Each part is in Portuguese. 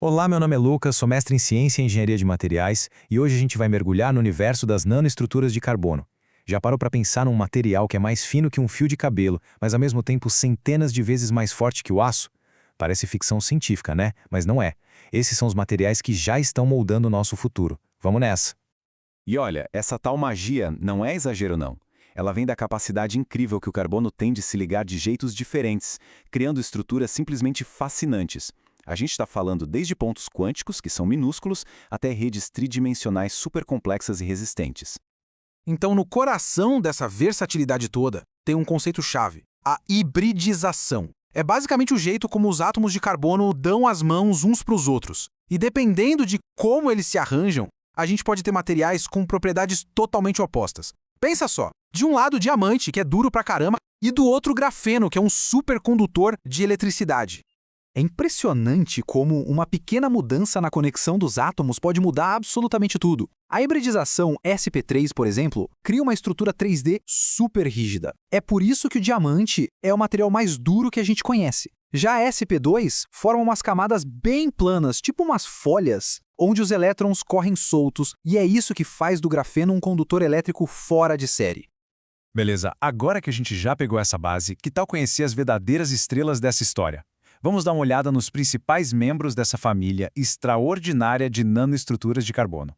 Olá, meu nome é Lucas, sou mestre em Ciência e Engenharia de Materiais e hoje a gente vai mergulhar no universo das nanoestruturas de carbono. Já parou para pensar num material que é mais fino que um fio de cabelo, mas ao mesmo tempo centenas de vezes mais forte que o aço? Parece ficção científica, né? Mas não é. Esses são os materiais que já estão moldando o nosso futuro. Vamos nessa! E olha, essa tal magia não é exagero não. Ela vem da capacidade incrível que o carbono tem de se ligar de jeitos diferentes, criando estruturas simplesmente fascinantes. A gente está falando desde pontos quânticos, que são minúsculos, até redes tridimensionais supercomplexas e resistentes. Então, no coração dessa versatilidade toda, tem um conceito-chave: a hibridização. É basicamente o jeito como os átomos de carbono dão as mãos uns para os outros. E dependendo de como eles se arranjam, a gente pode ter materiais com propriedades totalmente opostas. Pensa só, de um lado diamante, que é duro pra caramba, e do outro grafeno, que é um supercondutor de eletricidade. É impressionante como uma pequena mudança na conexão dos átomos pode mudar absolutamente tudo. A hibridização sp3, por exemplo, cria uma estrutura 3D super rígida. É por isso que o diamante é o material mais duro que a gente conhece. Já a sp2 forma umas camadas bem planas, tipo umas folhas, onde os elétrons correm soltos, e é isso que faz do grafeno um condutor elétrico fora de série. Beleza, agora que a gente já pegou essa base, que tal conhecer as verdadeiras estrelas dessa história? Vamos dar uma olhada nos principais membros dessa família extraordinária de nanoestruturas de carbono.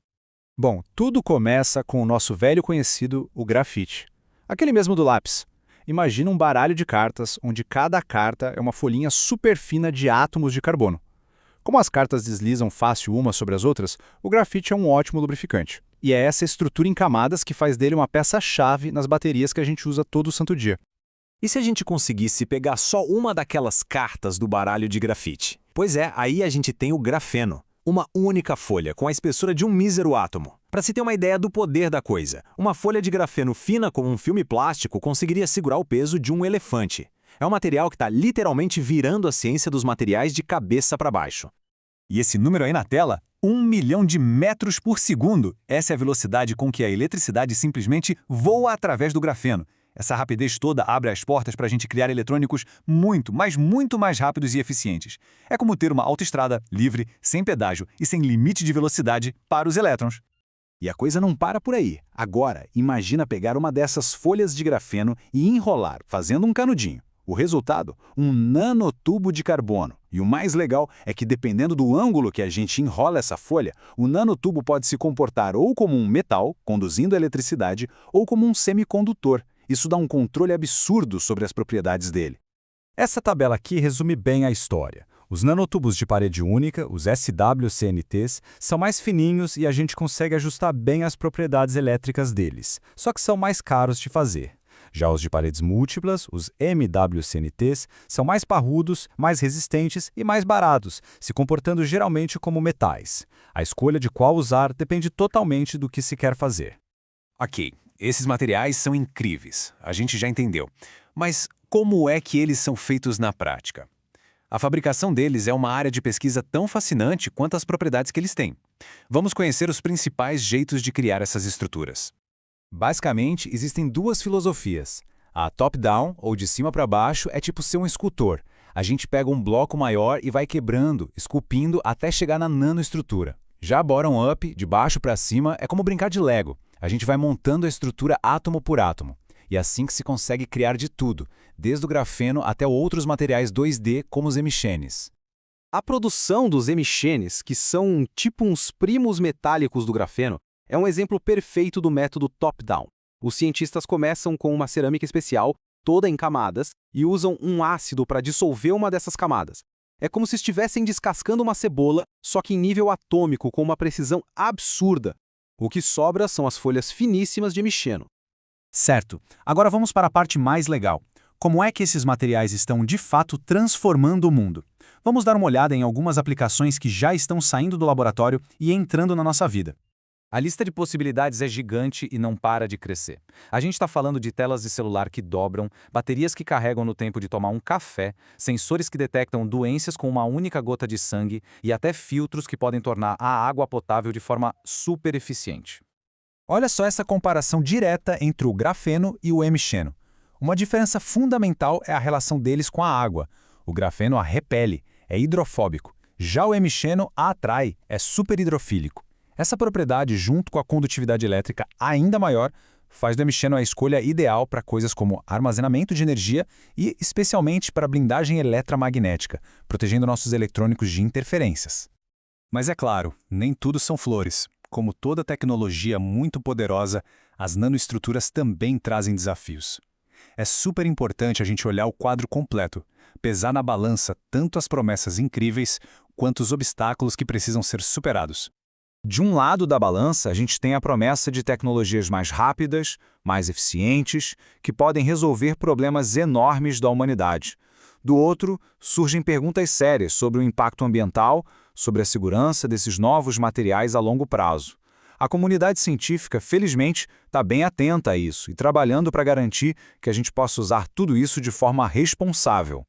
Bom, tudo começa com o nosso velho conhecido, o grafite. Aquele mesmo do lápis. Imagina um baralho de cartas, onde cada carta é uma folhinha super fina de átomos de carbono. Como as cartas deslizam fácil umas sobre as outras, o grafite é um ótimo lubrificante. E é essa estrutura em camadas que faz dele uma peça-chave nas baterias que a gente usa todo santo dia. E se a gente conseguisse pegar só uma daquelas cartas do baralho de grafite? Pois é, aí a gente tem o grafeno. Uma única folha, com a espessura de um mísero átomo. Para se ter uma ideia do poder da coisa, uma folha de grafeno fina como um filme plástico conseguiria segurar o peso de um elefante. É um material que está literalmente virando a ciência dos materiais de cabeça para baixo. E esse número aí na tela? 1.000.000 de metros por segundo. Essa é a velocidade com que a eletricidade simplesmente voa através do grafeno. Essa rapidez toda abre as portas para a gente criar eletrônicos muito, mas muito mais rápidos e eficientes. É como ter uma autoestrada livre, sem pedágio e sem limite de velocidade para os elétrons. E a coisa não para por aí. Agora, imagina pegar uma dessas folhas de grafeno e enrolar, fazendo um canudinho. O resultado? Um nanotubo de carbono. E o mais legal é que, dependendo do ângulo que a gente enrola essa folha, o nanotubo pode se comportar ou como um metal, conduzindo a eletricidade, ou como um semicondutor. Isso dá um controle absurdo sobre as propriedades dele. Essa tabela aqui resume bem a história. Os nanotubos de parede única, os SWCNTs, são mais fininhos e a gente consegue ajustar bem as propriedades elétricas deles, só que são mais caros de fazer. Já os de paredes múltiplas, os MWCNTs, são mais parrudos, mais resistentes e mais baratos, se comportando geralmente como metais. A escolha de qual usar depende totalmente do que se quer fazer. Ok, esses materiais são incríveis, a gente já entendeu. Mas como é que eles são feitos na prática? A fabricação deles é uma área de pesquisa tão fascinante quanto as propriedades que eles têm. Vamos conhecer os principais jeitos de criar essas estruturas. Basicamente, existem duas filosofias. A top-down, ou de cima para baixo, é tipo ser um escultor. A gente pega um bloco maior e vai quebrando, esculpindo até chegar na nanoestrutura. Já a bottom-up, de baixo para cima, é como brincar de Lego. A gente vai montando a estrutura átomo por átomo. E é assim que se consegue criar de tudo, desde o grafeno até outros materiais 2D como os hemichenes. A produção dos hemichenes, que são tipo uns primos metálicos do grafeno, é um exemplo perfeito do método top-down. Os cientistas começam com uma cerâmica especial, toda em camadas, e usam um ácido para dissolver uma dessas camadas. É como se estivessem descascando uma cebola, só que em nível atômico, com uma precisão absurda. O que sobra são as folhas finíssimas de hemicheno. Certo. Agora vamos para a parte mais legal. Como é que esses materiais estão, de fato, transformando o mundo? Vamos dar uma olhada em algumas aplicações que já estão saindo do laboratório e entrando na nossa vida. A lista de possibilidades é gigante e não para de crescer. A gente está falando de telas de celular que dobram, baterias que carregam no tempo de tomar um café, sensores que detectam doenças com uma única gota de sangue e até filtros que podem tornar a água potável de forma super eficiente. Olha só essa comparação direta entre o grafeno e o hemicheno. Uma diferença fundamental é a relação deles com a água. O grafeno a repele, é hidrofóbico. Já o hemixeno a atrai, é super hidrofílico. Essa propriedade, junto com a condutividade elétrica ainda maior, faz do hemixeno a escolha ideal para coisas como armazenamento de energia e especialmente para blindagem eletromagnética, protegendo nossos eletrônicos de interferências. Mas é claro, nem tudo são flores. Como toda tecnologia muito poderosa, as nanoestruturas também trazem desafios. É super importante a gente olhar o quadro completo, pesar na balança tanto as promessas incríveis quanto os obstáculos que precisam ser superados. De um lado da balança, a gente tem a promessa de tecnologias mais rápidas, mais eficientes, que podem resolver problemas enormes da humanidade. Do outro, surgem perguntas sérias sobre o impacto ambiental, sobre a segurança desses novos materiais a longo prazo. A comunidade científica, felizmente, está bem atenta a isso e trabalhando para garantir que a gente possa usar tudo isso de forma responsável.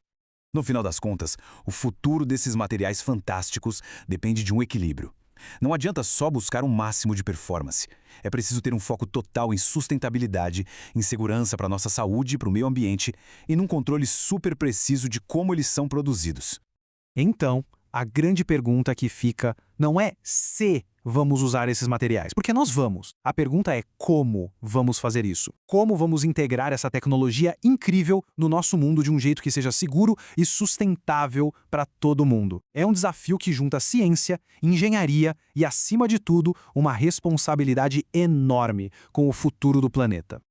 No final das contas, o futuro desses materiais fantásticos depende de um equilíbrio. Não adianta só buscar um máximo de performance. É preciso ter um foco total em sustentabilidade, em segurança para a nossa saúde e para o meio ambiente e num controle super preciso de como eles são produzidos. Então, a grande pergunta que fica não é se vamos usar esses materiais, porque nós vamos. A pergunta é como vamos fazer isso. Como vamos integrar essa tecnologia incrível no nosso mundo de um jeito que seja seguro e sustentável para todo mundo. É um desafio que junta ciência, engenharia e, acima de tudo, uma responsabilidade enorme com o futuro do planeta.